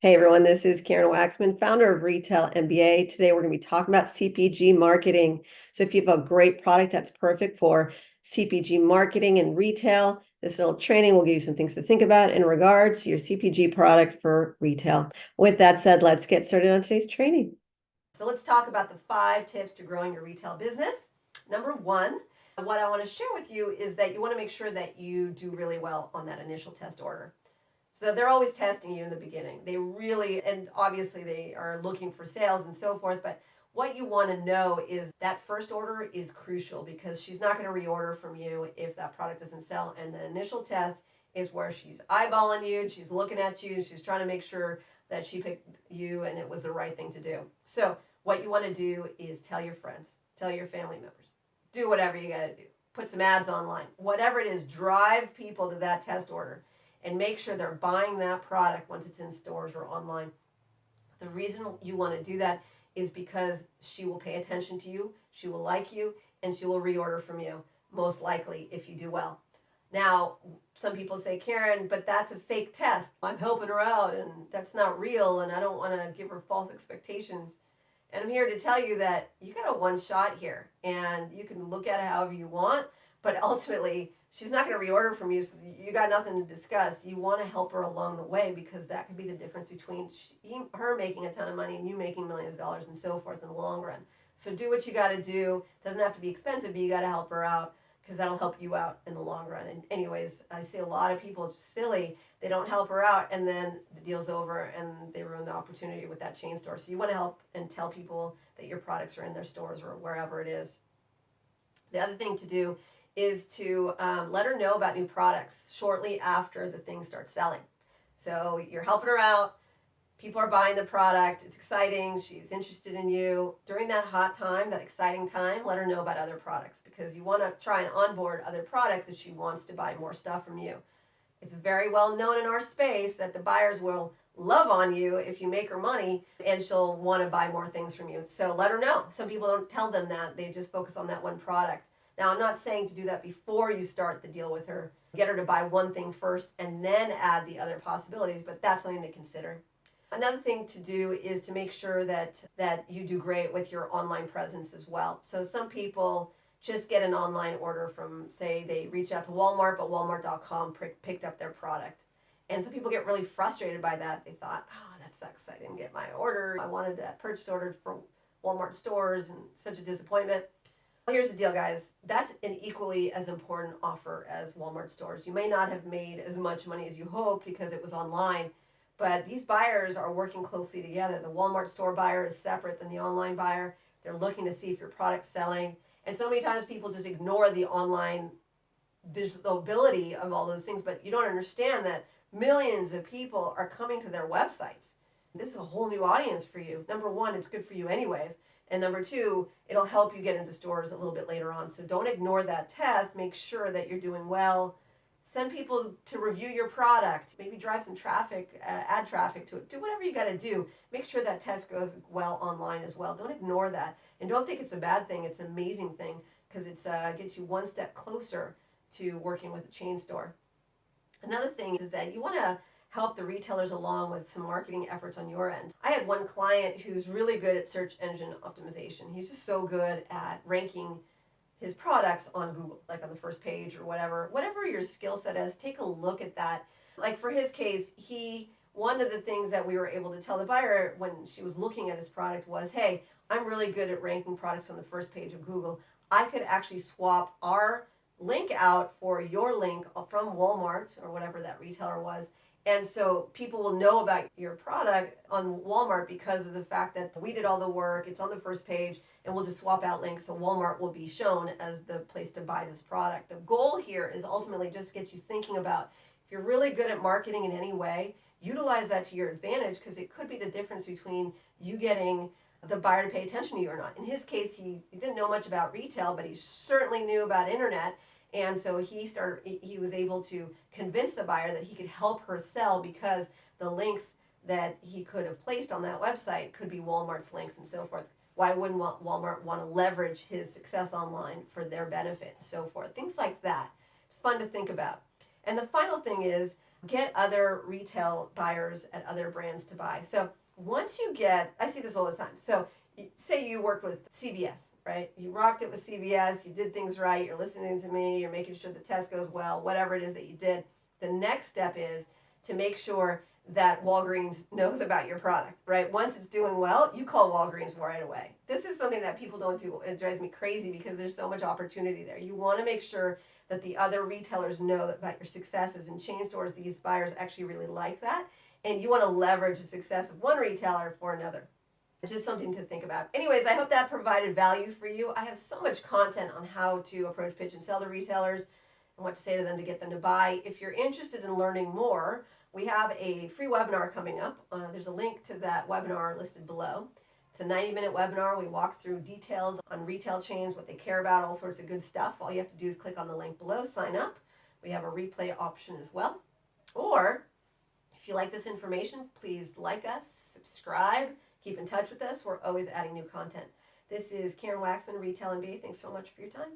Hey everyone, this is Karen Waksman, founder of Retail MBA. Today we're going to be talking about CPG marketing. So if you have a great product that's perfect for CPG marketing and retail, this little training will give you some things to think about in regards to your CPG product for retail. With that said, let's get started on today's training. So let's talk about the 5 tips to growing your retail business. Number 1, what I want to share with you is that you want to make sure that you do really well on that initial test order. So they're always testing you in the beginning. They really, and obviously they are looking for sales and so forth, but what you want to know is that first order is crucial because she's not going to reorder from you if that product doesn't sell. And the initial test is where she's eyeballing you, and she's looking at you, and she's trying to make sure that she picked you and it was the right thing to do. So what you want to do is tell your friends, tell your family members, do whatever you got to do. Put some ads online, whatever it is, drive people to that test order and make sure they're buying that product once it's in stores or online. The reason you want to do that is because she will pay attention to you, she will like you, and she will reorder from you, most likely, if you do well. Now, some people say, Karen, but that's a fake test. I'm helping her out, and that's not real, and I don't want to give her false expectations. And I'm here to tell you that you got a one shot here, and you can look at it however you want, but ultimately, she's not going to reorder from you, so you got nothing to discuss. You want to help her along the way because that could be the difference between her making a ton of money and you making millions of dollars and so forth in the long run. So do what you got to do. It doesn't have to be expensive, but you got to help her out because that'll help you out in the long run. And anyways, I see a lot of people silly. They don't help her out, and then the deal's over and they ruin the opportunity with that chain store. So you want to help and tell people that your products are in their stores or wherever it is. The other thing to do is to let her know about new products shortly after the thing starts selling. So you're helping her out, people are buying the product, it's exciting, she's interested in you. During that hot time, that exciting time, let her know about other products because you want to try and onboard other products that she wants to buy more stuff from you. It's very well known in our space that the buyers will love on you if you make her money and she'll want to buy more things from you. So let her know. Some people don't tell them that, they just focus on that one product. Now, I'm not saying to do that before you start the deal with her. Get her to buy one thing first and then add the other possibilities, but that's something to consider. Another thing to do is to make sure that you do great with your online presence as well. So some people just get an online order from, say, they reach out to Walmart, but Walmart.com picked up their product. And some people get really frustrated by that. They thought, oh, that sucks. I didn't get my order. I wanted that purchase order from Walmart stores and such a disappointment. Here's the deal, guys. That's an equally as important offer as Walmart stores. You may not have made as much money as you hoped because it was online, but these buyers are working closely together. The Walmart store buyer is separate than the online buyer. They're looking to see if your product's selling. And so many times people just ignore the online visibility of all those things, but you don't understand that millions of people are coming to their websites. This is a whole new audience for you. Number 1, it's good for you anyways. And number 2, it'll help you get into stores a little bit later on. So don't ignore that test. Make sure that you're doing well. Send people to review your product. Maybe drive some traffic, add traffic to it. Do whatever you got to do. Make sure that test goes well online as well. Don't ignore that. And don't think it's a bad thing. It's an amazing thing because it gets you one step closer to working with a chain store. Another thing is that you want to help the retailers along with some marketing efforts on your end. I had one client who's really good at search engine optimization. He's just so good at ranking his products on Google, like on the first page or whatever your skill set is, take a look at that. Like for his case, one of the things that we were able to tell the buyer when she was looking at his product was, hey, I'm really good at ranking products on the first page of Google. I could actually swap our link out for your link from Walmart or whatever that retailer was. And so people will know about your product on Walmart because of the fact that we did all the work, it's on the first page, and we'll just swap out links so Walmart will be shown as the place to buy this product. The goal here is ultimately just to get you thinking about if you're really good at marketing in any way, utilize that to your advantage because it could be the difference between you getting the buyer to pay attention to you or not. In his case, he didn't know much about retail, but he certainly knew about internet. And so he was able to convince the buyer that he could help her sell because the links that he could have placed on that website could be Walmart's links and so forth. Why wouldn't Walmart want to leverage his success online for their benefit and so forth? Things like that. It's fun to think about. And the final thing is get other retail buyers at other brands to buy. So once you get, I see this all the time. So say you worked with CVS, right? You rocked it with CVS, you did things right, you're listening to me, you're making sure the test goes well, whatever it is that you did. The next step is to make sure that Walgreens knows about your product, right? Once it's doing well, you call Walgreens right away. This is something that people don't do. It drives me crazy because there's so much opportunity there. You want to make sure that the other retailers know about your successes. In chain stores, these buyers actually really like that. And you want to leverage the success of one retailer for another. Just something to think about. Anyways, I hope that provided value for you. I have so much content on how to approach, pitch, and sell to retailers and what to say to them to get them to buy. If you're interested in learning more, we have a free webinar coming up. There's a link to that webinar listed below. It's a 90-minute webinar. We walk through details on retail chains, what they care about, all sorts of good stuff. All you have to do is click on the link below, sign up. We have a replay option as well. Or if you like this information, please like us, subscribe, keep in touch with us. We're always adding new content. This is Karen Waksman, Retail MBA. Thanks so much for your time.